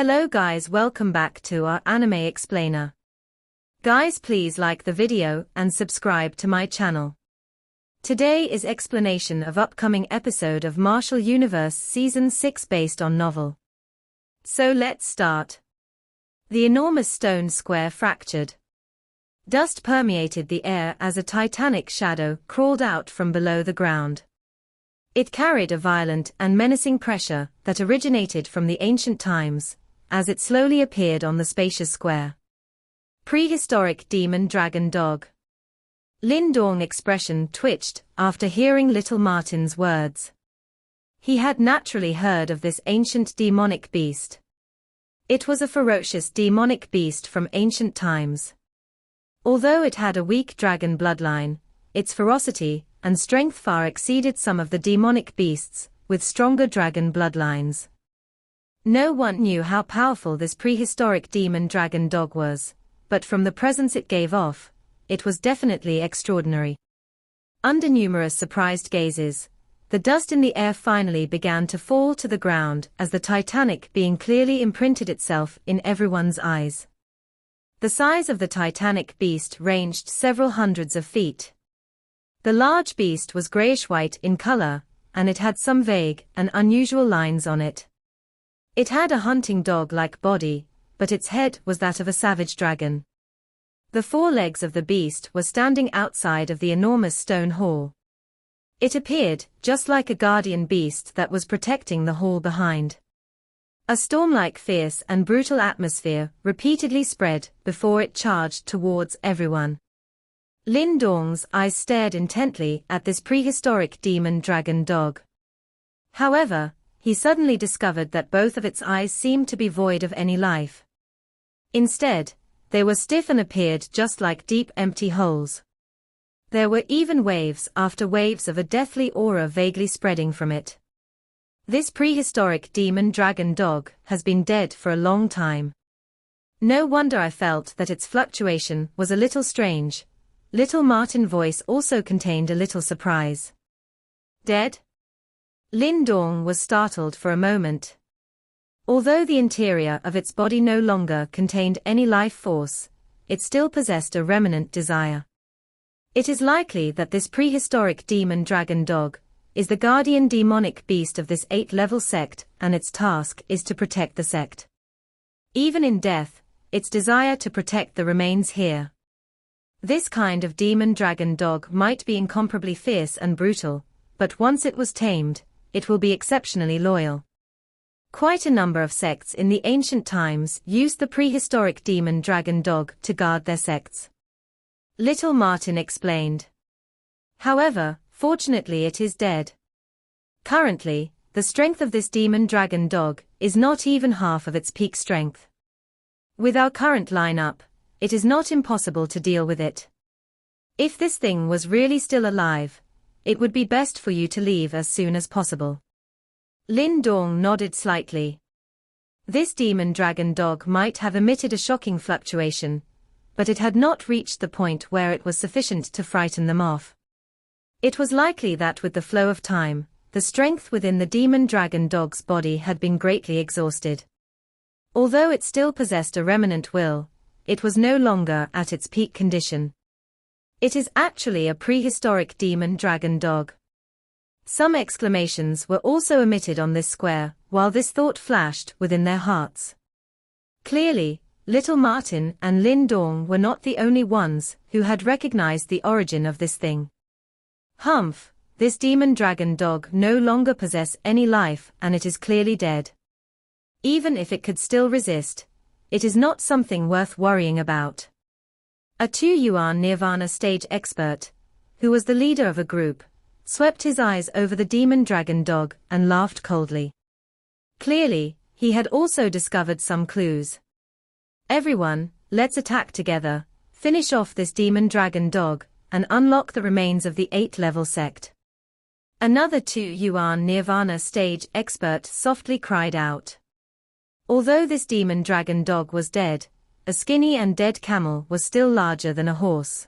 Hello guys, welcome back to our anime explainer. Guys, please like the video and subscribe to my channel. Today is explanation of upcoming episode of Martial Universe Season 6 based on novel. So let's start. The enormous stone square fractured. Dust permeated the air as a titanic shadow crawled out from below the ground. It carried a violent and menacing pressure that originated from the ancient times, as it slowly appeared on the spacious square. Prehistoric demon dragon dog. Lin Dong's expression twitched after hearing little Martin's words. He had naturally heard of this ancient demonic beast. It was a ferocious demonic beast from ancient times. Although it had a weak dragon bloodline, its ferocity and strength far exceeded some of the demonic beasts with stronger dragon bloodlines. No one knew how powerful this prehistoric demon dragon dog was, but from the presence it gave off, it was definitely extraordinary. Under numerous surprised gazes, the dust in the air finally began to fall to the ground as the Titanic being clearly imprinted itself in everyone's eyes. The size of the Titanic beast ranged several hundreds of feet. The large beast was grayish-white in color, and it had some vague and unusual lines on it. It had a hunting dog-like body, but its head was that of a savage dragon. The forelegs of the beast were standing outside of the enormous stone hall. It appeared just like a guardian beast that was protecting the hall behind. A storm-like fierce and brutal atmosphere repeatedly spread before it charged towards everyone. Lin Dong's eyes stared intently at this prehistoric demon dragon dog. However, he suddenly discovered that both of its eyes seemed to be void of any life. Instead, they were stiff and appeared just like deep empty holes. There were even waves after waves of a deathly aura vaguely spreading from it. This prehistoric demon dragon dog has been dead for a long time. No wonder I felt that its fluctuation was a little strange. Little Martin's voice also contained a little surprise. Dead? Lin Dong was startled for a moment. Although the interior of its body no longer contained any life force, it still possessed a remnant desire. It is likely that this prehistoric demon dragon dog is the guardian demonic beast of this 8th-level sect, and its task is to protect the sect. Even in death, its desire to protect the remains here. This kind of demon dragon dog might be incomparably fierce and brutal, but once it was tamed, it will be exceptionally loyal. Quite a number of sects in the ancient times used the prehistoric demon dragon dog to guard their sects. Little Martin explained. However, fortunately it is dead. Currently, the strength of this demon dragon dog is not even half of its peak strength. With our current lineup, it is not impossible to deal with it. If this thing was really still alive, it would be best for you to leave as soon as possible. Lin Dong nodded slightly. This demon dragon dog might have emitted a shocking fluctuation, but it had not reached the point where it was sufficient to frighten them off. It was likely that with the flow of time, the strength within the demon dragon dog's body had been greatly exhausted. Although it still possessed a remnant will, it was no longer at its peak condition. It is actually a prehistoric demon dragon dog. Some exclamations were also emitted on this square, while this thought flashed within their hearts. Clearly, little Martin and Lin Dong were not the only ones who had recognized the origin of this thing. Humph, this demon dragon dog no longer possesses any life and it is clearly dead. Even if it could still resist, it is not something worth worrying about. A 2-yuan Nirvana stage expert, who was the leader of a group, swept his eyes over the demon dragon dog and laughed coldly. Clearly, he had also discovered some clues. Everyone, let's attack together, finish off this demon dragon dog, and unlock the remains of the 8th-level sect. Another 2-yuan Nirvana stage expert softly cried out. Although this demon dragon dog was dead, a skinny and dead camel was still larger than a horse.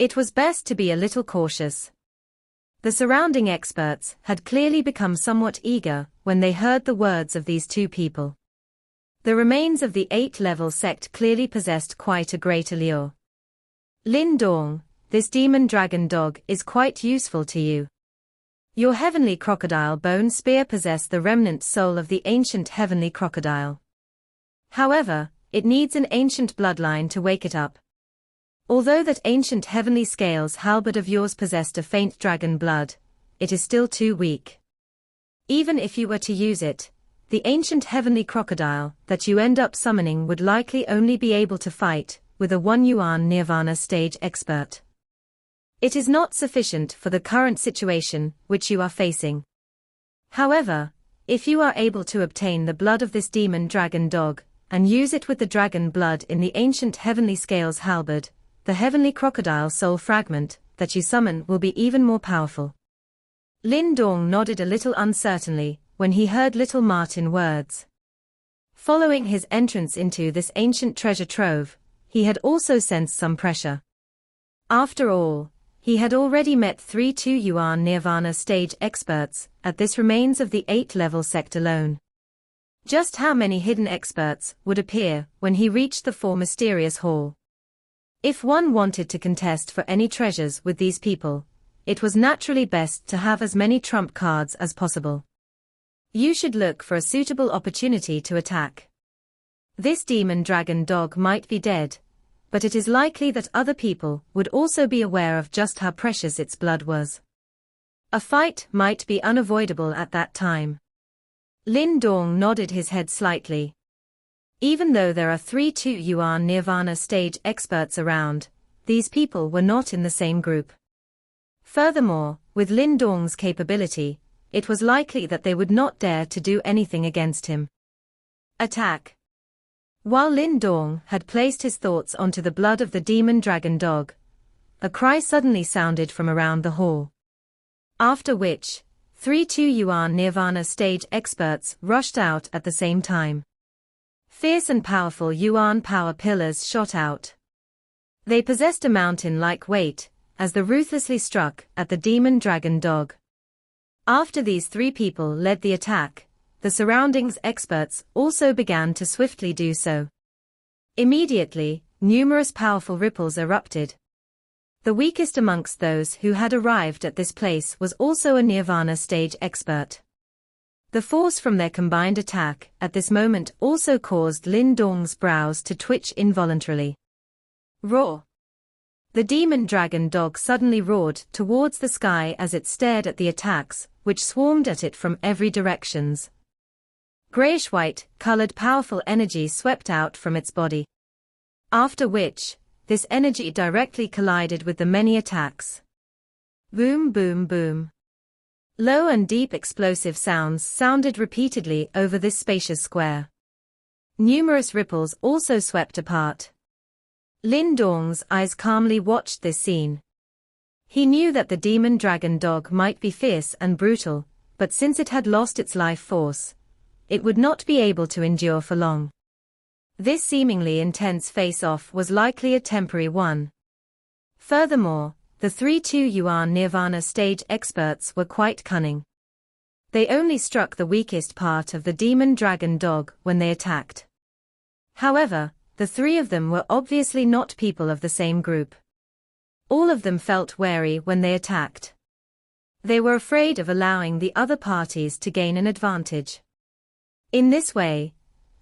It was best to be a little cautious. The surrounding experts had clearly become somewhat eager when they heard the words of these two people. The remains of the 8th-level sect clearly possessed quite a great allure. Lin Dong, this demon dragon dog is quite useful to you. Your heavenly crocodile bone spear possesses the remnant soul of the ancient heavenly crocodile. However, it needs an ancient bloodline to wake it up. Although that ancient heavenly scales halberd of yours possessed a faint dragon blood, it is still too weak. Even if you were to use it, the ancient heavenly crocodile that you end up summoning would likely only be able to fight with a 1 yuan nirvana stage expert. It is not sufficient for the current situation which you are facing. However, if you are able to obtain the blood of this demon dragon dog, and use it with the dragon blood in the ancient heavenly scales halberd, the heavenly crocodile soul fragment that you summon will be even more powerful. Lin Dong nodded a little uncertainly when he heard little Martin's words. Following his entrance into this ancient treasure trove, he had also sensed some pressure. After all, he had already met 3 2 yuan nirvana stage experts at this remains of the 8th-level sect alone. Just how many hidden experts would appear when he reached the 4 mysterious hall? If one wanted to contest for any treasures with these people, it was naturally best to have as many trump cards as possible. You should look for a suitable opportunity to attack. This demon dragon dog might be dead, but it is likely that other people would also be aware of just how precious its blood was. A fight might be unavoidable at that time. Lin Dong nodded his head slightly. Even though there are 3 2 yuan nirvana stage experts around, these people were not in the same group. Furthermore, with Lin Dong's capability, it was likely that they would not dare to do anything against him. Attack. While Lin Dong had placed his thoughts onto the blood of the demon dragon dog, a cry suddenly sounded from around the hall. After which, 3 2 yuan nirvana stage experts rushed out at the same time. Fierce and powerful yuan power pillars shot out. They possessed a mountain-like weight, as they ruthlessly struck at the demon dragon dog. After these 3 people led the attack, the surroundings experts also began to swiftly do so. Immediately, numerous powerful ripples erupted. The weakest amongst those who had arrived at this place was also a nirvana stage expert. The force from their combined attack at this moment also caused Lin Dong's brows to twitch involuntarily. Roar! The demon dragon dog suddenly roared towards the sky as it stared at the attacks, which swarmed at it from every directions. Grayish-white, colored powerful energy swept out from its body. After which, this energy directly collided with the many attacks. Boom boom boom. Low and deep explosive sounds sounded repeatedly over this spacious square. Numerous ripples also swept apart. Lin Dong's eyes calmly watched this scene. He knew that the demon dragon dog might be fierce and brutal, but since it had lost its life force, it would not be able to endure for long. This seemingly intense face-off was likely a temporary one. Furthermore, the 3 2 yuan nirvana stage experts were quite cunning. They only struck the weakest part of the demon dragon dog when they attacked. However, the 3 of them were obviously not people of the same group. All of them felt wary when they attacked. They were afraid of allowing the other parties to gain an advantage. In this way,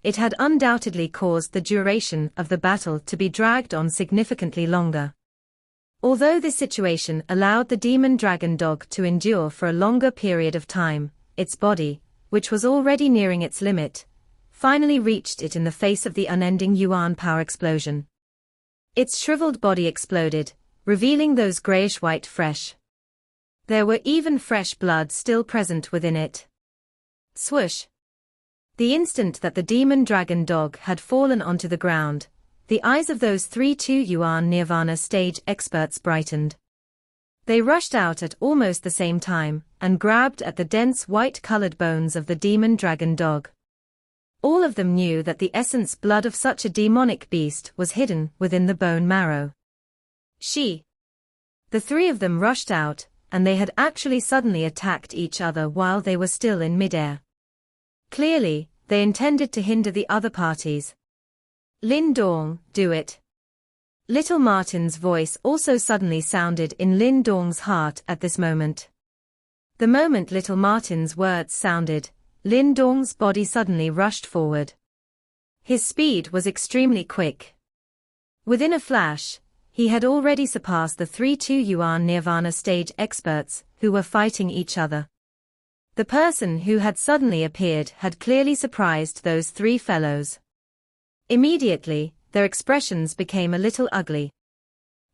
it had undoubtedly caused the duration of the battle to be dragged on significantly longer. Although this situation allowed the demon dragon dog to endure for a longer period of time, its body, which was already nearing its limit, finally reached it in the face of the unending yuan power explosion. Its shriveled body exploded, revealing those grayish-white fresh. There were even fresh blood still present within it. Swoosh! The instant that the demon dragon dog had fallen onto the ground, the eyes of those 3 2 yuan nirvana stage experts brightened. They rushed out at almost the same time and grabbed at the dense white-colored bones of the demon dragon dog. All of them knew that the essence blood of such a demonic beast was hidden within the bone marrow. The 3 of them rushed out, and they had actually suddenly attacked each other while they were still in midair. Clearly, they intended to hinder the other parties. Lin Dong, do it. Little Martin's voice also suddenly sounded in Lin Dong's heart at this moment. The moment Little Martin's words sounded, Lin Dong's body suddenly rushed forward. His speed was extremely quick. Within a flash, he had already surpassed the 3-2 Yuan Nirvana stage experts who were fighting each other. The person who had suddenly appeared had clearly surprised those three fellows. Immediately, their expressions became a little ugly.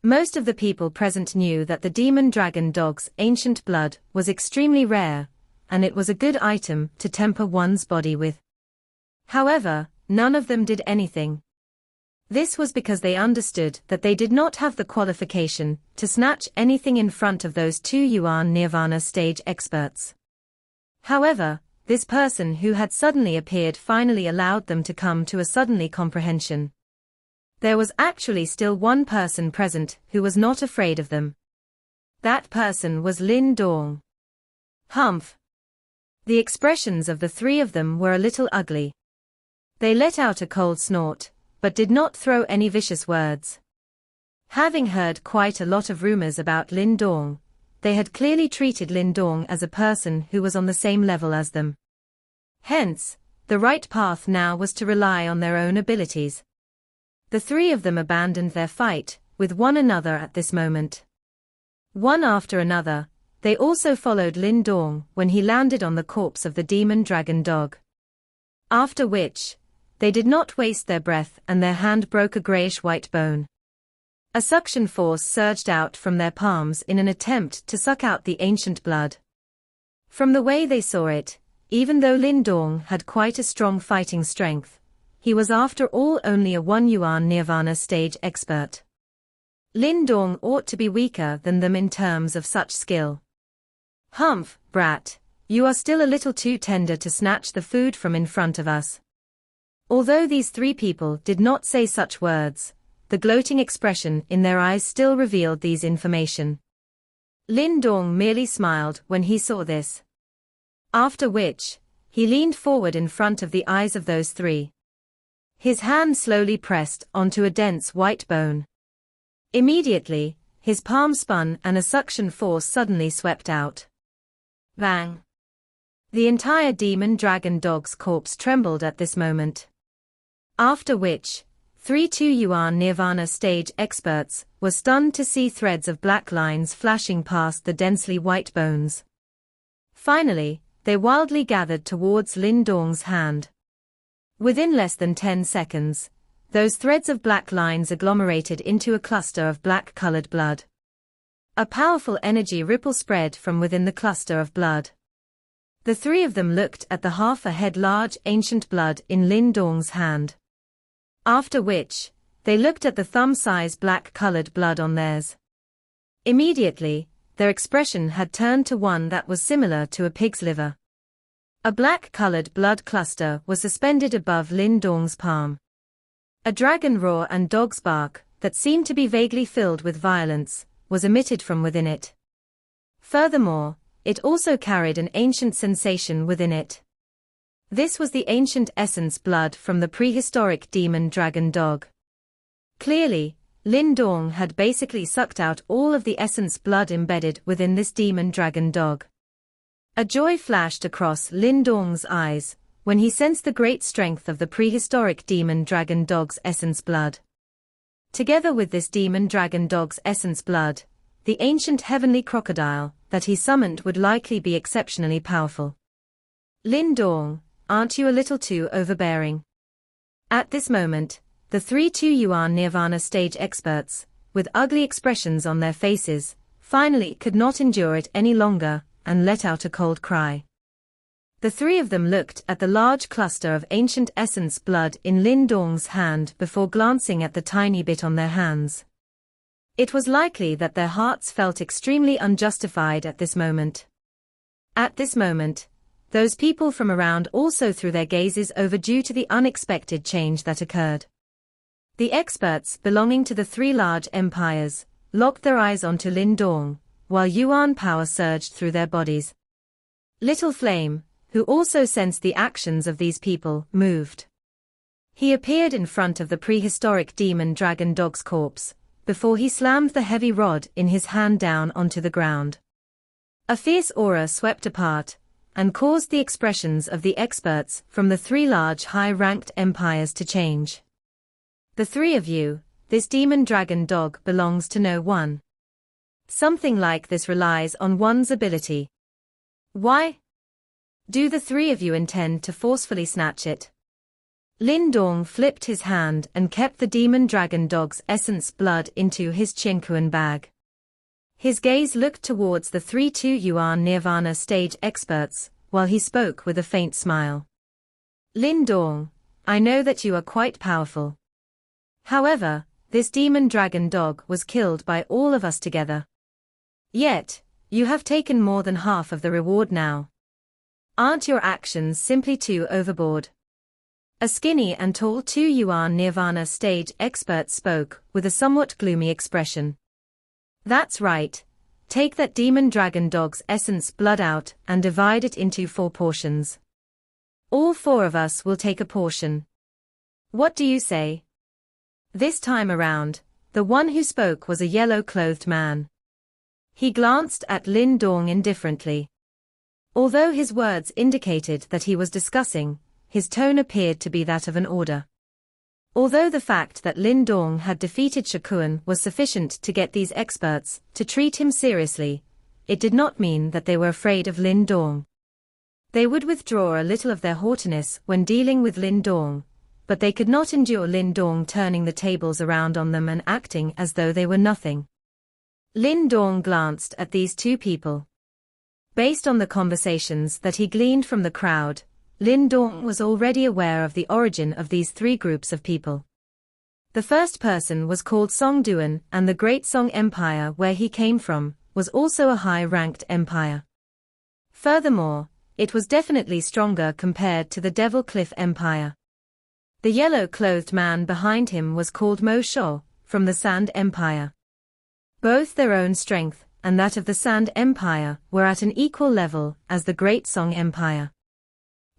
Most of the people present knew that the demon dragon dog's ancient blood was extremely rare, and it was a good item to temper one's body with. However, none of them did anything. This was because they understood that they did not have the qualification to snatch anything in front of those 2 Yuan Nirvana stage experts. However, this person who had suddenly appeared finally allowed them to come to a suddenly comprehension. There was actually still one person present who was not afraid of them. That person was Lin Dong. Humph! The expressions of the three of them were a little ugly. They let out a cold snort, but did not throw any vicious words. Having heard quite a lot of rumors about Lin Dong, they had clearly treated Lin Dong as a person who was on the same level as them. Hence, the right path now was to rely on their own abilities. The three of them abandoned their fight with one another at this moment. One after another, they also followed Lin Dong when he landed on the corpse of the demon dragon dog. After which, they did not waste their breath and their hand broke a grayish-white bone. A suction force surged out from their palms in an attempt to suck out the ancient blood. From the way they saw it, even though Lin Dong had quite a strong fighting strength, he was after all only a 1 Yuan Nirvana stage expert. Lin Dong ought to be weaker than them in terms of such skill. Humph, brat, you are still a little too tender to snatch the food from in front of us. Although these three people did not say such words, the gloating expression in their eyes still revealed these information. Lin Dong merely smiled when he saw this. After which, he leaned forward in front of the eyes of those three. His hand slowly pressed onto a dense white bone. Immediately, his palm spun and a suction force suddenly swept out. Bang! The entire demon dragon dog's corpse trembled at this moment. After which, 3-2 Yuan Nirvana stage experts were stunned to see threads of black lines flashing past the densely white bones. Finally, they wildly gathered towards Lin Dong's hand. Within less than 10 seconds, those threads of black lines agglomerated into a cluster of black-colored blood. A powerful energy ripple spread from within the cluster of blood. The three of them looked at the half-a-head large ancient blood in Lin Dong's hand. After which, they looked at the thumb-size black-colored blood on theirs. Immediately, their expression had turned to one that was similar to a pig's liver. A black-colored blood cluster was suspended above Lin Dong's palm. A dragon roar and dog's bark, that seemed to be vaguely filled with violence, was emitted from within it. Furthermore, it also carried an ancient sensation within it. This was the ancient essence blood from the prehistoric demon dragon dog. Clearly, Lin Dong had basically sucked out all of the essence blood embedded within this demon dragon dog. A joy flashed across Lin Dong's eyes when he sensed the great strength of the prehistoric demon dragon dog's essence blood. Together with this demon dragon dog's essence blood, the ancient heavenly crocodile that he summoned would likely be exceptionally powerful. Lin Dong, aren't you a little too overbearing? At this moment, the 3-2 Yuan Nirvana stage experts, with ugly expressions on their faces, finally could not endure it any longer and let out a cold cry. The three of them looked at the large cluster of ancient essence blood in Lin Dong's hand before glancing at the tiny bit on their hands. It was likely that their hearts felt extremely unjustified at this moment. At this moment, those people from around also threw their gazes over due to the unexpected change that occurred. The experts belonging to the three large empires locked their eyes onto Lin Dong, while Yuan power surged through their bodies. Little Flame, who also sensed the actions of these people, moved. He appeared in front of the prehistoric demon dragon dog's corpse, before he slammed the heavy rod in his hand down onto the ground. A fierce aura swept apart, and caused the expressions of the experts from the three large high-ranked empires to change. The three of you, this demon dragon dog belongs to no one. Something like this relies on one's ability. Why? Do the three of you intend to forcefully snatch it? Lin Dong flipped his hand and kept the demon dragon dog's essence blood into his Chinkuan bag. His gaze looked towards the 3-2 Yuan Nirvana stage experts, while he spoke with a faint smile. Lin Dong, I know that you are quite powerful. However, this demon dragon dog was killed by all of us together. Yet, you have taken more than half of the reward now. Aren't your actions simply too overboard? A skinny and tall 2 Yuan Nirvana stage expert spoke with a somewhat gloomy expression. That's right. Take that demon dragon dog's essence blood out and divide it into 4 portions. All 4 of us will take a portion. What do you say? This time around, the one who spoke was a yellow-clothed man. He glanced at Lin Dong indifferently. Although his words indicated that he was discussing, his tone appeared to be that of an order. Although the fact that Lin Dong had defeated Shakuan was sufficient to get these experts to treat him seriously, it did not mean that they were afraid of Lin Dong. They would withdraw a little of their haughtiness when dealing with Lin Dong, but they could not endure Lin Dong turning the tables around on them and acting as though they were nothing. Lin Dong glanced at these 2 people. Based on the conversations that he gleaned from the crowd, Lin Dong was already aware of the origin of these 3 groups of people. The first person was called Song Duan, and the Great Song Empire where he came from was also a high-ranked empire. Furthermore, it was definitely stronger compared to the Devil Cliff Empire. The yellow-clothed man behind him was called Mo Shou, from the Sand Empire. Both their own strength and that of the Sand Empire were at an equal level as the Great Song Empire.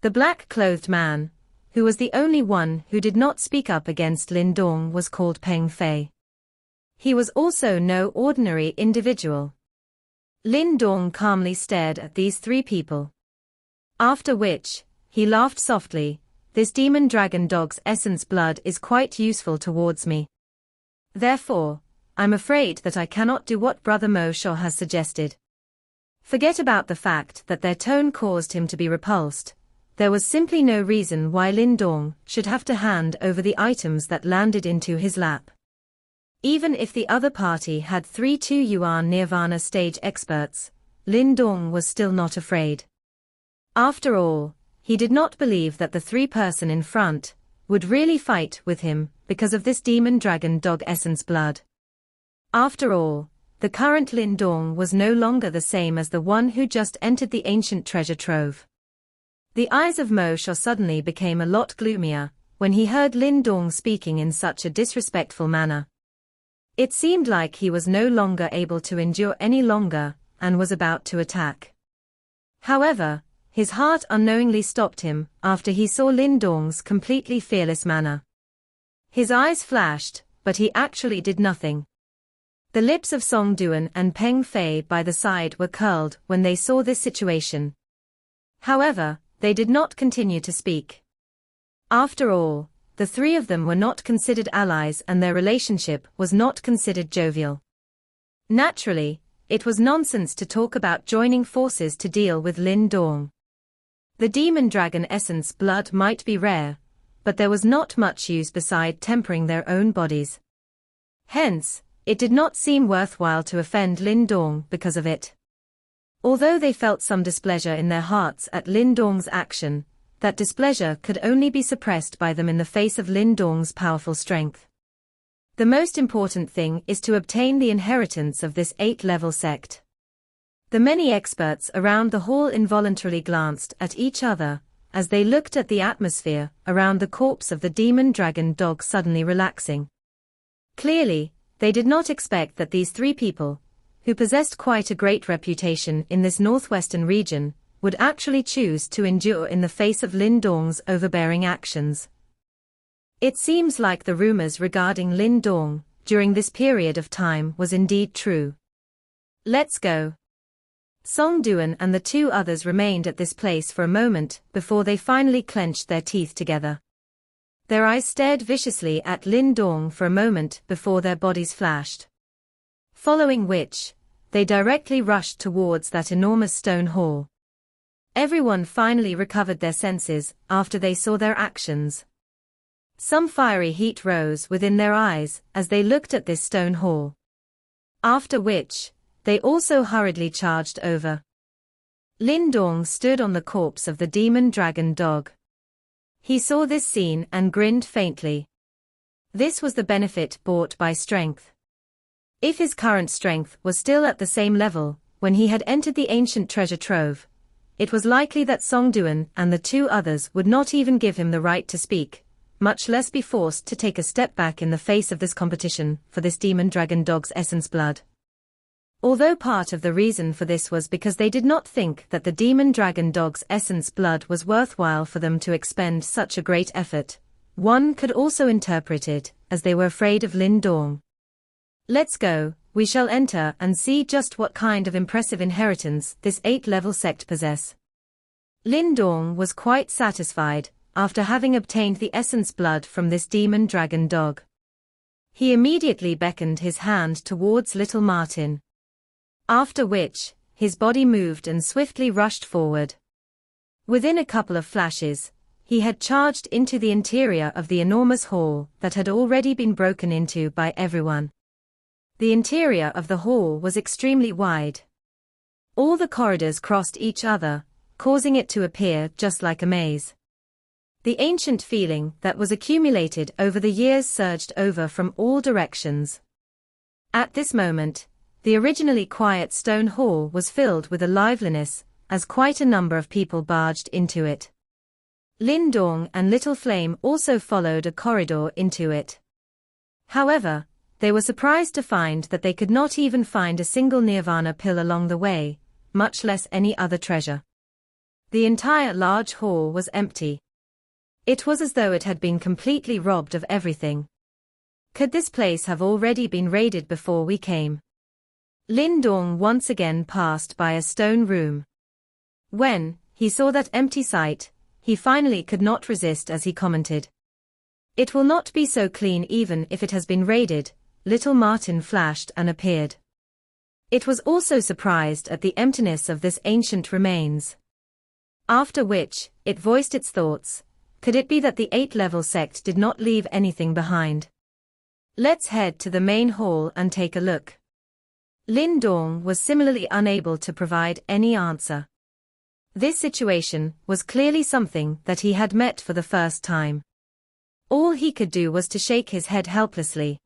The black-clothed man, who was the only one who did not speak up against Lin Dong, was called Peng Fei. He was also no ordinary individual. Lin Dong calmly stared at these 3 people. After which, he laughed softly. This demon dragon dog's essence blood is quite useful towards me. Therefore, I'm afraid that I cannot do what Brother Mo Shou has suggested. Forget about the fact that their tone caused him to be repulsed. There was simply no reason why Lin Dong should have to hand over the items that landed into his lap. Even if the other party had 3-2 Yuan Nirvana stage experts, Lin Dong was still not afraid. After all, he did not believe that the 3-person in front would really fight with him because of this demon dragon dog essence blood. After all, the current Lin Dong was no longer the same as the one who just entered the ancient treasure trove. The eyes of Mo Shou suddenly became a lot gloomier when he heard Lin Dong speaking in such a disrespectful manner. It seemed like he was no longer able to endure any longer and was about to attack. However, his heart unknowingly stopped him after he saw Lin Dong's completely fearless manner. His eyes flashed, but he actually did nothing. The lips of Song Duan and Peng Fei by the side were curled when they saw this situation. However, they did not continue to speak. After all, the 3 of them were not considered allies and their relationship was not considered jovial. Naturally, it was nonsense to talk about joining forces to deal with Lin Dong. The demon dragon essence blood might be rare, but there was not much use beside tempering their own bodies. Hence, it did not seem worthwhile to offend Lin Dong because of it. Although they felt some displeasure in their hearts at Lin Dong's action, that displeasure could only be suppressed by them in the face of Lin Dong's powerful strength. The most important thing is to obtain the inheritance of this 8-level sect. The many experts around the hall involuntarily glanced at each other as they looked at the atmosphere around the corpse of the demon dragon dog suddenly relaxing. Clearly, they did not expect that these 3 people, who possessed quite a great reputation in this northwestern region, would actually choose to endure in the face of Lin Dong's overbearing actions. It seems like the rumors regarding Lin Dong during this period of time was indeed true. Let's go. Song Duan and the two others remained at this place for a moment before they finally clenched their teeth together. Their eyes stared viciously at Lin Dong for a moment before their bodies flashed. Following which, they directly rushed towards that enormous stone hall. Everyone finally recovered their senses after they saw their actions. Some fiery heat rose within their eyes as they looked at this stone hall. After which, they also hurriedly charged over. Lin Dong stood on the corpse of the demon dragon dog. He saw this scene and grinned faintly. This was the benefit brought by strength. If his current strength was still at the same level when he had entered the ancient treasure trove, it was likely that Song Duan and the two others would not even give him the right to speak, much less be forced to take a step back in the face of this competition for this demon dragon dog's essence blood. Although part of the reason for this was because they did not think that the demon dragon dog's essence blood was worthwhile for them to expend such a great effort, one could also interpret it as they were afraid of Lin Dong. Let's go, we shall enter and see just what kind of impressive inheritance this 8-level sect possess. Lin Dong was quite satisfied after having obtained the essence blood from this demon dragon dog. He immediately beckoned his hand towards little Martin. After which, his body moved and swiftly rushed forward. Within a couple of flashes, he had charged into the interior of the enormous hall that had already been broken into by everyone. The interior of the hall was extremely wide. All the corridors crossed each other, causing it to appear just like a maze. The ancient feeling that was accumulated over the years surged over from all directions. At this moment, the originally quiet stone hall was filled with a liveliness, as quite a number of people barged into it. Lin Dong and Little Flame also followed a corridor into it. However, they were surprised to find that they could not even find a single nirvana pill along the way, much less any other treasure. The entire large hall was empty. It was as though it had been completely robbed of everything. Could this place have already been raided before we came? Lin Dong once again passed by a stone room. When he saw that empty sight, he finally could not resist as he commented. It will not be so clean even if it has been raided. Little Martin flashed and appeared. It was also surprised at the emptiness of this ancient remains. After which, it voiced its thoughts. Could it be that the 8-level sect did not leave anything behind? Let's head to the main hall and take a look. Lin Dong was similarly unable to provide any answer. This situation was clearly something that he had met for the first time. All he could do was to shake his head helplessly.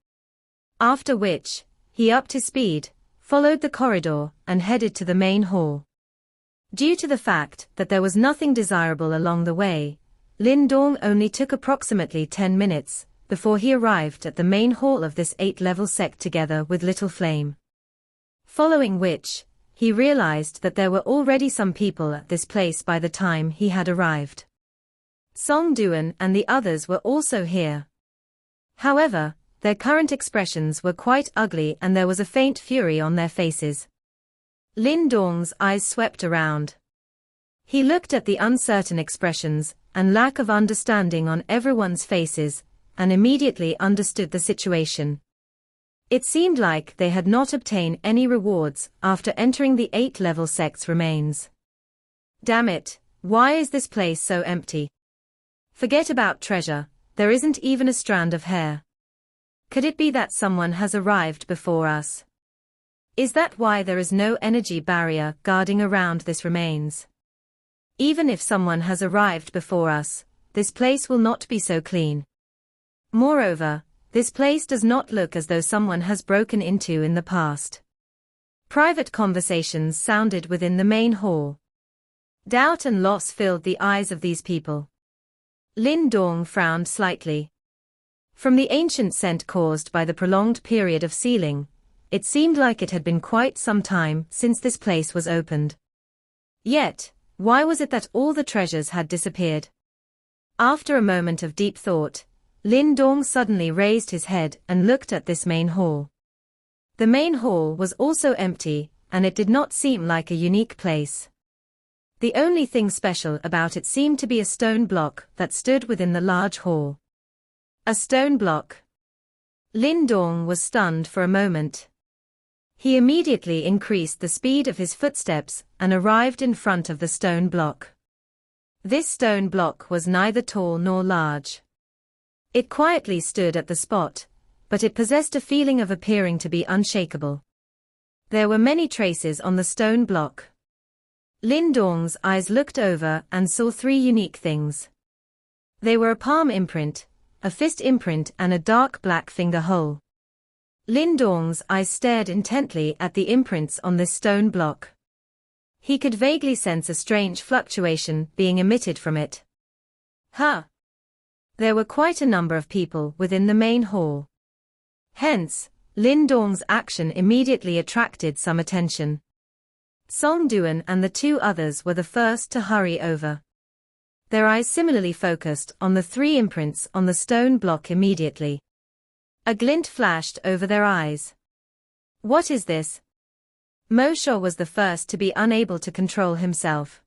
After which, he upped his speed, followed the corridor, and headed to the main hall. Due to the fact that there was nothing desirable along the way, Lin Dong only took approximately 10 minutes before he arrived at the main hall of this 8-level sect together with Little Flame. Following which, he realized that there were already some people at this place by the time he had arrived. Song Duan and the others were also here. However, their current expressions were quite ugly and there was a faint fury on their faces. Lin Dong's eyes swept around. He looked at the uncertain expressions and lack of understanding on everyone's faces, and immediately understood the situation. It seemed like they had not obtained any rewards after entering the 8-level sect's remains. Damn it, why is this place so empty? Forget about treasure, there isn't even a strand of hair. Could it be that someone has arrived before us? Is that why there is no energy barrier guarding around this remains? Even if someone has arrived before us, this place will not be so clean. Moreover, this place does not look as though someone has broken into in the past. Private conversations sounded within the main hall. Doubt and loss filled the eyes of these people. Lin Dong frowned slightly. From the ancient scent caused by the prolonged period of sealing, it seemed like it had been quite some time since this place was opened. Yet, Why was it that all the treasures had disappeared? After a moment of deep thought, Lin Dong suddenly raised his head and looked at this main hall. The main hall was also empty, and it did not seem like a unique place. The only thing special about it seemed to be a stone block that stood within the large hall. A stone block. Lin Dong was stunned for a moment. He immediately increased the speed of his footsteps and arrived in front of the stone block. This stone block was neither tall nor large. It quietly stood at the spot, but it possessed a feeling of appearing to be unshakable. There were many traces on the stone block. Lin Dong's eyes looked over and saw three unique things. They were a palm imprint, a fist imprint and a dark black finger hole. Lin Dong's eyes stared intently at the imprints on this stone block. He could vaguely sense a strange fluctuation being emitted from it. Huh! There were quite a number of people within the main hall. Hence, Lin Dong's action immediately attracted some attention. Song Duan and the two others were the first to hurry over. Their eyes similarly focused on the three imprints on the stone block immediately. A glint flashed over their eyes. What is this? Mo Shou was the first to be unable to control himself.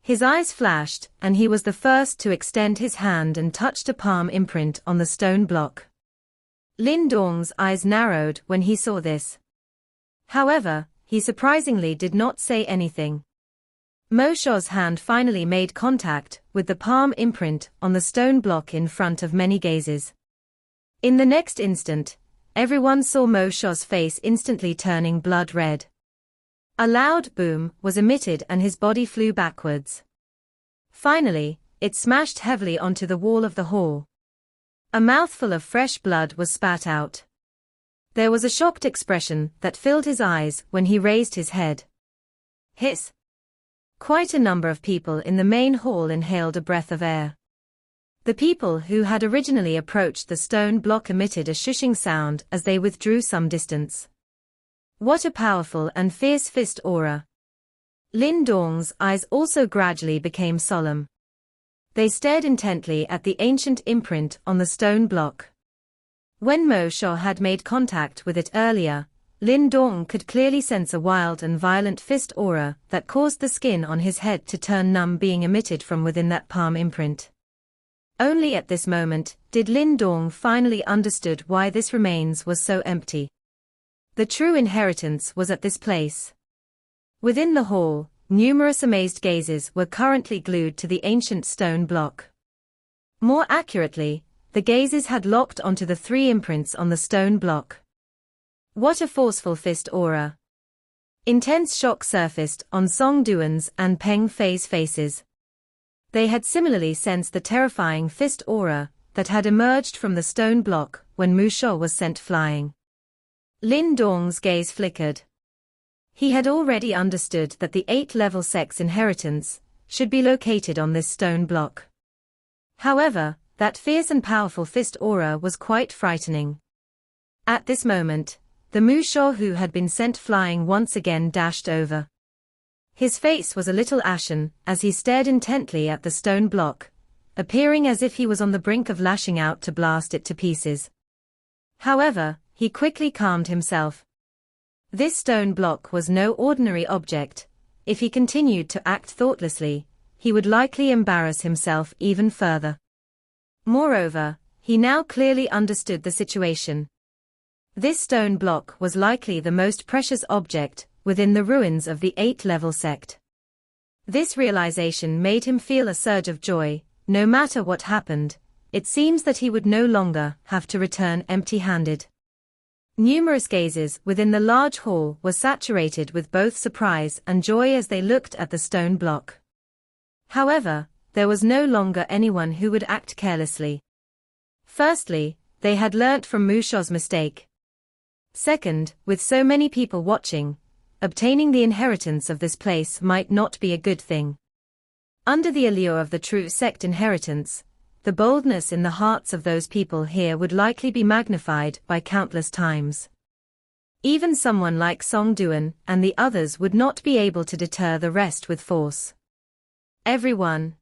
His eyes flashed, and he was the first to extend his hand and touched a palm imprint on the stone block. Lin Dong's eyes narrowed when he saw this. However, he surprisingly did not say anything. Mo Shou's hand finally made contact with the palm imprint on the stone block in front of many gazes. In the next instant, everyone saw Mo Shou's face instantly turning blood red. A loud boom was emitted and his body flew backwards. Finally, it smashed heavily onto the wall of the hall. A mouthful of fresh blood was spat out. There was a shocked expression that filled his eyes when he raised his head. Hiss! Quite a number of people in the main hall inhaled a breath of air. The people who had originally approached the stone block emitted a shushing sound as they withdrew some distance. What a powerful and fierce fist aura! Lin Dong's eyes also gradually became solemn. They stared intently at the ancient imprint on the stone block. When Mo Shou had made contact with it earlier, Lin Dong could clearly sense a wild and violent fist aura that caused the skin on his head to turn numb being emitted from within that palm imprint. Only at this moment did Lin Dong finally understood why this remains was so empty. The true inheritance was at this place. Within the hall, numerous amazed gazes were currently glued to the ancient stone block. More accurately, the gazes had locked onto the three imprints on the stone block. What a forceful fist aura! Intense shock surfaced on Song Duan's and Peng Fei's faces. They had similarly sensed the terrifying fist aura that had emerged from the stone block when Mu Shou was sent flying. Lin Dong's gaze flickered. He had already understood that the 8th-level sex inheritance should be located on this stone block. However, that fierce and powerful fist aura was quite frightening. At this moment, the Mu Shou who had been sent flying once again dashed over. His face was a little ashen as he stared intently at the stone block, appearing as if he was on the brink of lashing out to blast it to pieces. However, he quickly calmed himself. This stone block was no ordinary object. If he continued to act thoughtlessly, he would likely embarrass himself even further. Moreover, he now clearly understood the situation. This stone block was likely the most precious object within the ruins of the 8th-level sect. This realization made him feel a surge of joy. No matter what happened, it seems that he would no longer have to return empty-handed. Numerous gazes within the large hall were saturated with both surprise and joy as they looked at the stone block. However, there was no longer anyone who would act carelessly. Firstly, they had learnt from Mu Shou's mistake. Second, with so many people watching, obtaining the inheritance of this place might not be a good thing. Under the allure of the true sect inheritance, the boldness in the hearts of those people here would likely be magnified by countless times. Even someone like Song Duan and the others would not be able to deter the rest with force. Everyone.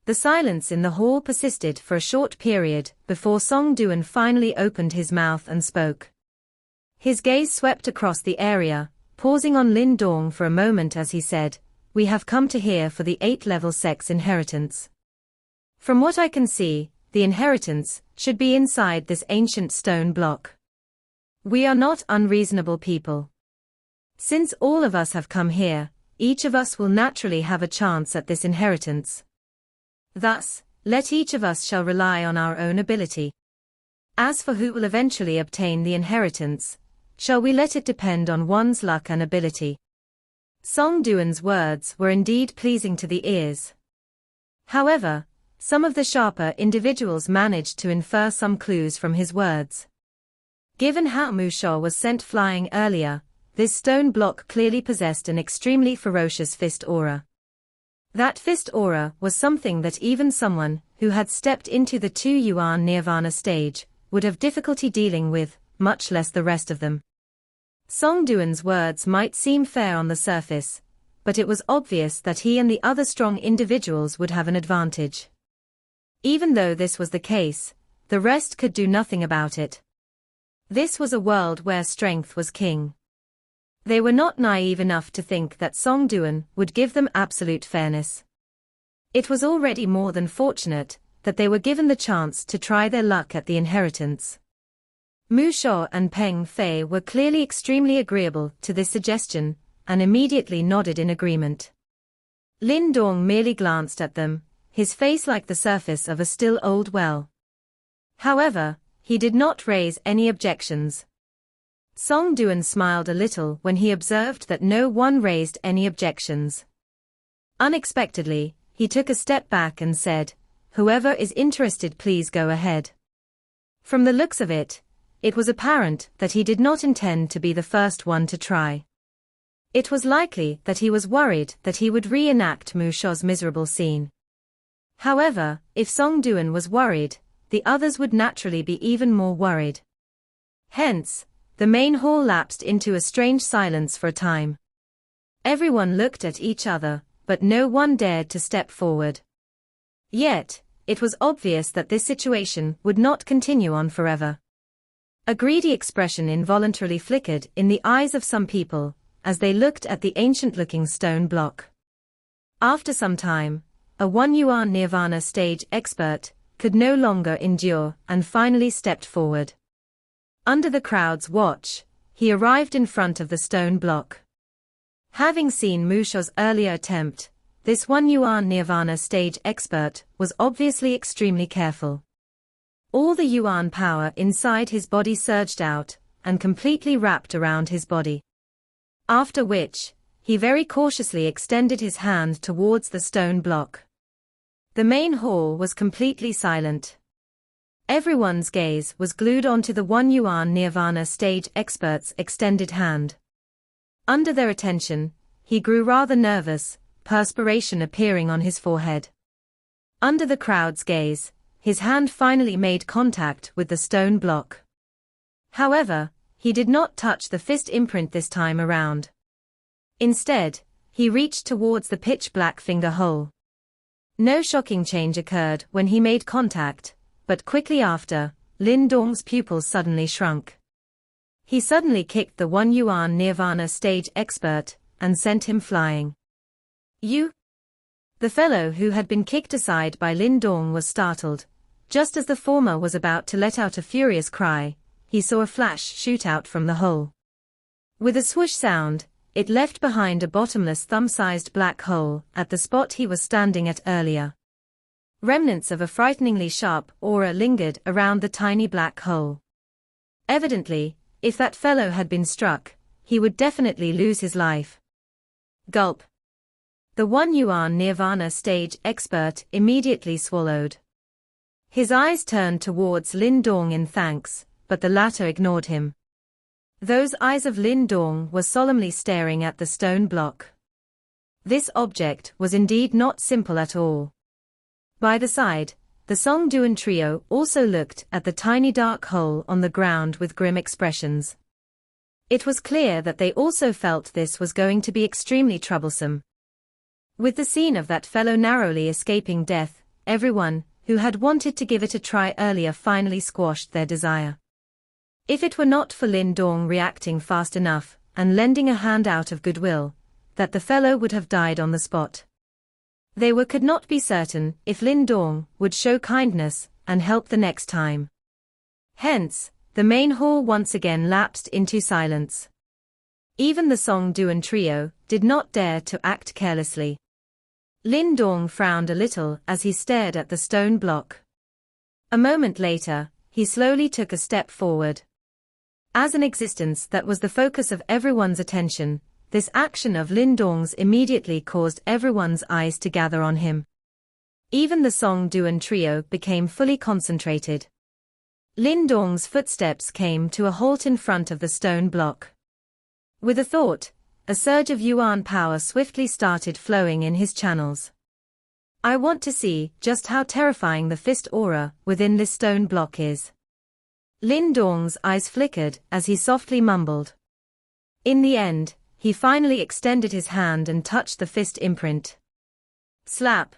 The silence in the hall persisted for a short period before Song Duan finally opened his mouth and spoke. His gaze swept across the area, pausing on Lin Dong for a moment as he said, "We have come to here for the 8th-level sex inheritance. From what I can see, the inheritance should be inside this ancient stone block. We are not unreasonable people. Since all of us have come here, each of us will naturally have a chance at this inheritance. Thus, let each of us shall rely on our own ability. As for who will eventually obtain the inheritance, shall we let it depend on one's luck and ability?" Song Duan's words were indeed pleasing to the ears. However, some of the sharper individuals managed to infer some clues from his words. Given how Mu Shao was sent flying earlier, this stone block clearly possessed an extremely ferocious fist aura. That fist aura was something that even someone who had stepped into the 2-yuan nirvana stage would have difficulty dealing with, much less the rest of them. Song Duan's words might seem fair on the surface, but it was obvious that he and the other strong individuals would have an advantage. Even though this was the case, the rest could do nothing about it. This was a world where strength was king. They were not naive enough to think that Song Duan would give them absolute fairness. It was already more than fortunate that they were given the chance to try their luck at the inheritance. Mu Shao and Peng Fei were clearly extremely agreeable to this suggestion, and immediately nodded in agreement. Lin Dong merely glanced at them, his face like the surface of a still old well. However, he did not raise any objections. Song Duan smiled a little when he observed that no one raised any objections. Unexpectedly, he took a step back and said, "Whoever is interested, please go ahead." From the looks of it, it was apparent that he did not intend to be the first one to try. It was likely that he was worried that he would reenact Mu Shao's miserable scene. However, if Song Duan was worried, the others would naturally be even more worried. Hence, the main hall lapsed into a strange silence for a time. Everyone looked at each other, but no one dared to step forward. Yet, it was obvious that this situation would not continue on forever. A greedy expression involuntarily flickered in the eyes of some people, as they looked at the ancient-looking stone block. After some time, a 1-yuan nirvana stage expert could no longer endure and finally stepped forward. Under the crowd's watch, he arrived in front of the stone block. Having seen Mu Shao's earlier attempt, this 1-yuan nirvana stage expert was obviously extremely careful. All the yuan power inside his body surged out and completely wrapped around his body. After which, he very cautiously extended his hand towards the stone block. The main hall was completely silent. Everyone's gaze was glued onto the 1-yuan nirvana stage expert's extended hand. Under their attention, he grew rather nervous, perspiration appearing on his forehead. Under the crowd's gaze, his hand finally made contact with the stone block. However, he did not touch the fist imprint this time around. Instead, he reached towards the pitch-black finger hole. No shocking change occurred when he made contact, but quickly after, Lin Dong's pupils suddenly shrunk. He suddenly kicked the 1-yuan nirvana stage expert and sent him flying. "You?" The fellow who had been kicked aside by Lin Dong was startled. Just as the former was about to let out a furious cry, he saw a flash shoot out from the hole. With a swoosh sound, it left behind a bottomless thumb-sized black hole at the spot he was standing at earlier. Remnants of a frighteningly sharp aura lingered around the tiny black hole. Evidently, if that fellow had been struck, he would definitely lose his life. Gulp. The 1-yuan nirvana stage expert immediately swallowed. His eyes turned towards Lin Dong in thanks, but the latter ignored him. Those eyes of Lin Dong were solemnly staring at the stone block. This object was indeed not simple at all. By the side, the Song Duan trio also looked at the tiny dark hole on the ground with grim expressions. It was clear that they also felt this was going to be extremely troublesome. With the scene of that fellow narrowly escaping death, everyone, who had wanted to give it a try earlier, finally squashed their desire. If it were not for Lin Dong reacting fast enough, and lending a hand out of goodwill, that the fellow would have died on the spot. Could not be certain if Lin Dong would show kindness and help the next time. Hence, the main hall once again lapsed into silence. Even the Song Duan trio did not dare to act carelessly. Lin Dong frowned a little as he stared at the stone block. A moment later, he slowly took a step forward. As an existence that was the focus of everyone's attention, this action of Lin Dong's immediately caused everyone's eyes to gather on him. Even the Song Duan trio became fully concentrated. Lin Dong's footsteps came to a halt in front of the stone block. With a thought, a surge of yuan power swiftly started flowing in his channels. I want to see just how terrifying the fist aura within this stone block is. Lin Dong's eyes flickered as he softly mumbled. In the end, he finally extended his hand and touched the fist imprint. Slap!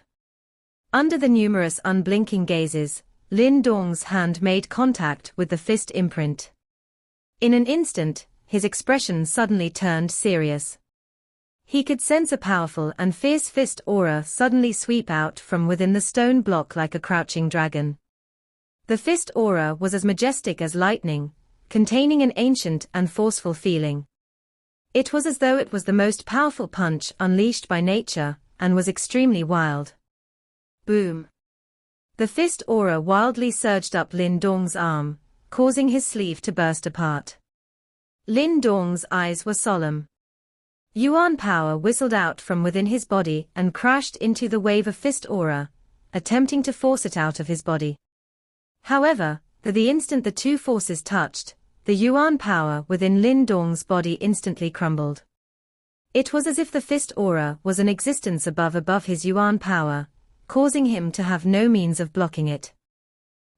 Under the numerous unblinking gazes, Lin Dong's hand made contact with the fist imprint. In an instant, his expression suddenly turned serious. He could sense a powerful and fierce fist aura suddenly sweep out from within the stone block like a crouching dragon. The fist aura was as majestic as lightning, containing an ancient and forceful feeling. It was as though it was the most powerful punch unleashed by nature, and was extremely wild. Boom! The fist aura wildly surged up Lin Dong's arm, causing his sleeve to burst apart. Lin Dong's eyes were solemn. Yuan power whistled out from within his body and crashed into the wave of fist aura, attempting to force it out of his body. However, the instant the two forces touched, the yuan power within Lin Dong's body instantly crumbled. It was as if the fist aura was an existence above his yuan power, causing him to have no means of blocking it.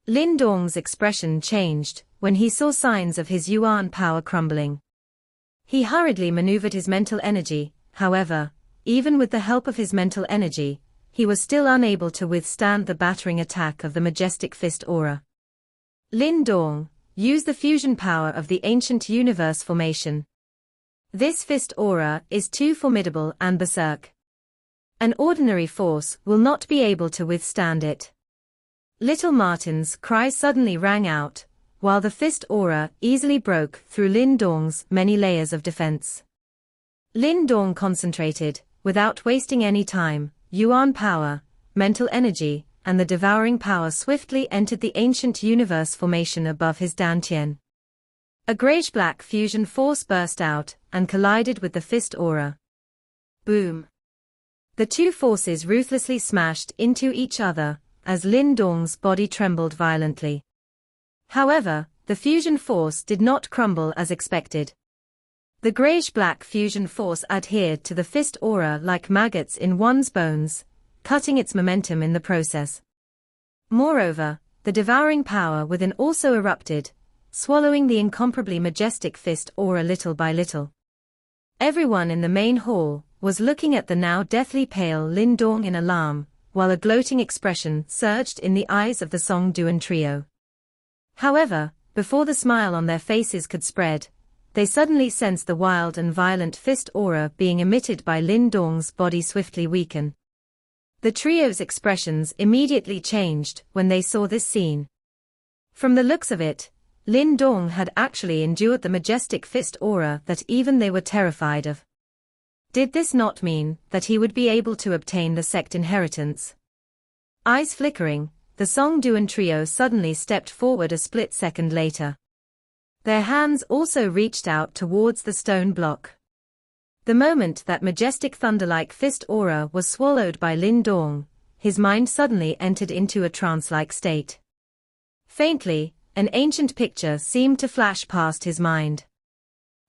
Lin Dong's expression changed when he saw signs of his yuan power crumbling. He hurriedly maneuvered his mental energy, however, even with the help of his mental energy, he was still unable to withstand the battering attack of the majestic fist aura. Lin Dong, use the fusion power of the ancient universe formation. This fist aura is too formidable and berserk. An ordinary force will not be able to withstand it. Little Martin's cry suddenly rang out, while the fist aura easily broke through Lin Dong's many layers of defense. Lin Dong concentrated, without wasting any time, yuan power, mental energy, and the devouring power swiftly entered the ancient universe formation above his dantian. A grayish-black fusion force burst out and collided with the fist aura. Boom! The two forces ruthlessly smashed into each other, as Lin Dong's body trembled violently. However, the fusion force did not crumble as expected. The grayish-black fusion force adhered to the fist aura like maggots in one's bones, cutting its momentum in the process. Moreover, the devouring power within also erupted, swallowing the incomparably majestic fist aura little by little. Everyone in the main hall was looking at the now deathly pale Lin Dong in alarm, while a gloating expression surged in the eyes of the Song Duan trio. However, before the smile on their faces could spread, they suddenly sensed the wild and violent fist aura being emitted by Lin Dong's body swiftly weaken. The trio's expressions immediately changed when they saw this scene. From the looks of it, Lin Dong had actually endured the majestic fist aura that even they were terrified of. Did this not mean that he would be able to obtain the sect inheritance? Eyes flickering, the Song Duan trio suddenly stepped forward a split second later. Their hands also reached out towards the stone block. The moment that majestic thunder-like fist aura was swallowed by Lin Dong, his mind suddenly entered into a trance-like state. Faintly, an ancient picture seemed to flash past his mind.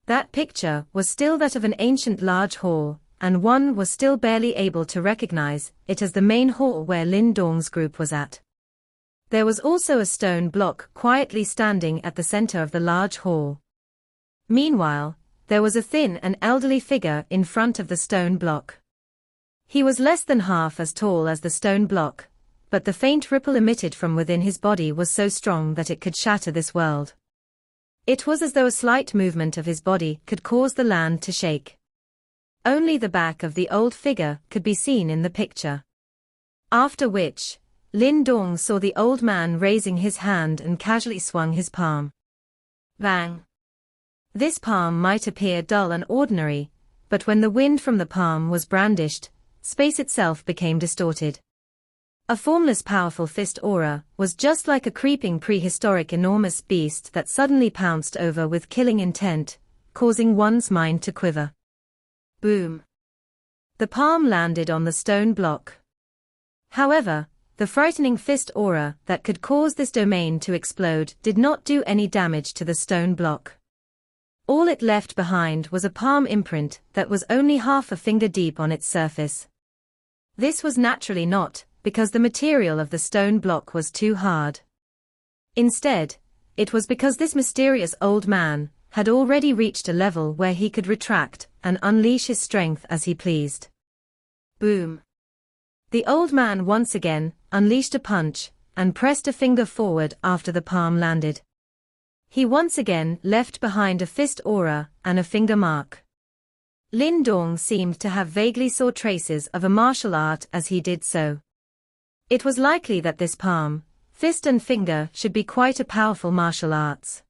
That picture was still that of an ancient large hall, and one was still barely able to recognize it as the main hall where Lin Dong's group was at. There was also a stone block quietly standing at the center of the large hall. Meanwhile, there was a thin and elderly figure in front of the stone block. He was less than half as tall as the stone block, but the faint ripple emitted from within his body was so strong that it could shatter this world. It was as though a slight movement of his body could cause the land to shake. Only the back of the old figure could be seen in the picture. After which, Lin Dong saw the old man raising his hand and casually swung his palm. Bang! This palm might appear dull and ordinary, but when the wind from the palm was brandished, space itself became distorted. A formless powerful fist aura was just like a creeping prehistoric enormous beast that suddenly pounced over with killing intent, causing one's mind to quiver. Boom! The palm landed on the stone block. However, the frightening fist aura that could cause this domain to explode did not do any damage to the stone block. All it left behind was a palm imprint that was only half a finger deep on its surface. This was naturally not because the material of the stone block was too hard. Instead, it was because this mysterious old man had already reached a level where he could retract and unleash his strength as he pleased. Boom! The old man once again unleashed a punch and pressed a finger forward after the palm landed. He once again left behind a fist aura and a finger mark. Lin Dong seemed to have vaguely saw traces of a martial art as he did so. It was likely that this palm, fist and finger should be quite a powerful martial arts.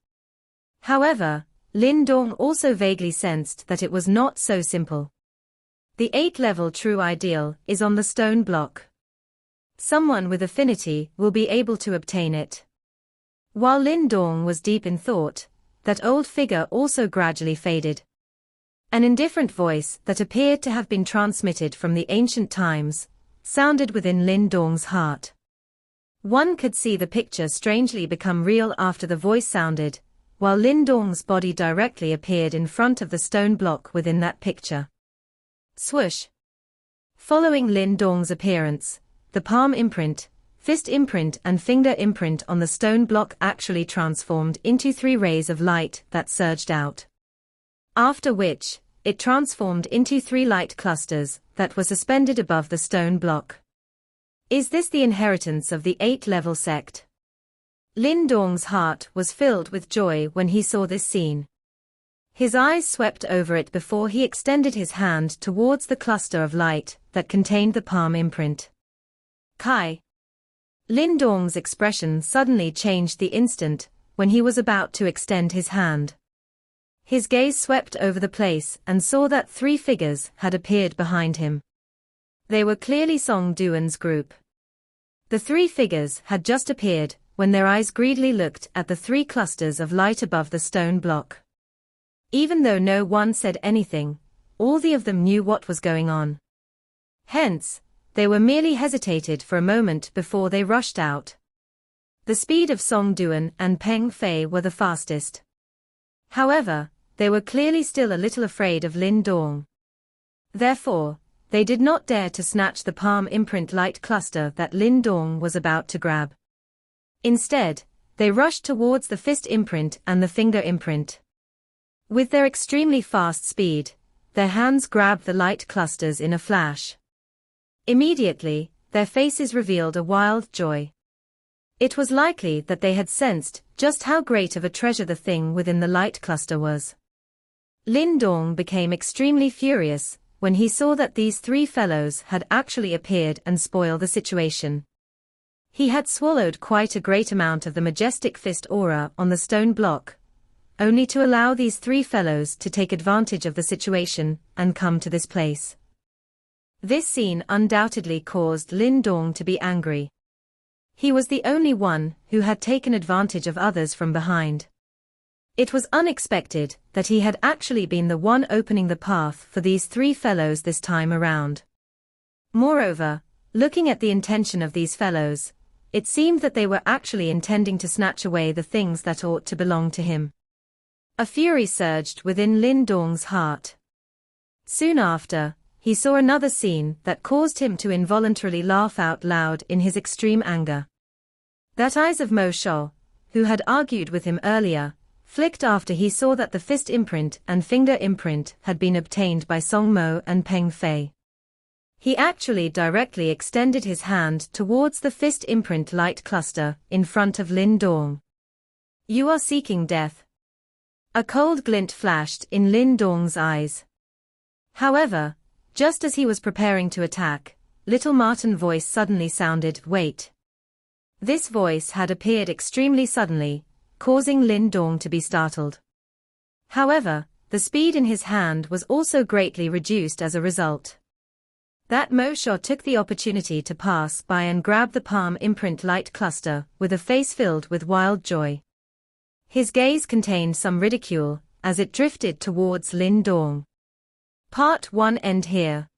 However, Lin Dong also vaguely sensed that it was not so simple. The 8th-level true ideal is on the stone block. Someone with affinity will be able to obtain it. While Lin Dong was deep in thought, that old figure also gradually faded. An indifferent voice that appeared to have been transmitted from the ancient times sounded within Lin Dong's heart. One could see the picture strangely become real after the voice sounded, while Lin Dong's body directly appeared in front of the stone block within that picture. Swoosh! Following Lin Dong's appearance, the palm imprint, fist imprint and finger imprint on the stone block actually transformed into 3 rays of light that surged out. After which, it transformed into 3 light clusters that were suspended above the stone block. Is this the inheritance of the 8th-level sect? Lin Dong's heart was filled with joy when he saw this scene. His eyes swept over it before he extended his hand towards the cluster of light that contained the palm imprint. Kai! Lin Dong's expression suddenly changed the instant when he was about to extend his hand. His gaze swept over the place and saw that 3 figures had appeared behind him. They were clearly Song Duan's group. The 3 figures had just appeared when their eyes greedily looked at the 3 clusters of light above the stone block. Even though no one said anything, all of them knew what was going on. Hence, they were merely hesitated for a moment before they rushed out. The speed of Song Duan and Peng Fei were the fastest. However, they were clearly still a little afraid of Lin Dong. Therefore, they did not dare to snatch the palm imprint light cluster that Lin Dong was about to grab. Instead, they rushed towards the fist imprint and the finger imprint. With their extremely fast speed, their hands grabbed the light clusters in a flash. Immediately, their faces revealed a wild joy. It was likely that they had sensed just how great of a treasure the thing within the light cluster was. Lin Dong became extremely furious when he saw that these 3 fellows had actually appeared and spoiled the situation. He had swallowed quite a great amount of the majestic fist aura on the stone block, only to allow these 3 fellows to take advantage of the situation and come to this place. This scene undoubtedly caused Lin Dong to be angry. He was the only one who had taken advantage of others from behind. It was unexpected that he had actually been the one opening the path for these 3 fellows this time around. Moreover, looking at the intention of these fellows, it seemed that they were actually intending to snatch away the things that ought to belong to him. A fury surged within Lin Dong's heart. Soon after, he saw another scene that caused him to involuntarily laugh out loud in his extreme anger. That eyes of Mo Shou, who had argued with him earlier, flicked after he saw that the fist imprint and finger imprint had been obtained by Song Mo and Peng Fei. He actually directly extended his hand towards the fist imprint light cluster in front of Lin Dong. You are seeking death. A cold glint flashed in Lin Dong's eyes. However, just as he was preparing to attack, little Martin's voice suddenly sounded, "Wait." This voice had appeared extremely suddenly, causing Lin Dong to be startled. However, the speed in his hand was also greatly reduced as a result. That Mo Shao took the opportunity to pass by and grab the palm imprint light cluster with a face filled with wild joy. His gaze contained some ridicule as it drifted towards Lin Dong. Part 1 end here.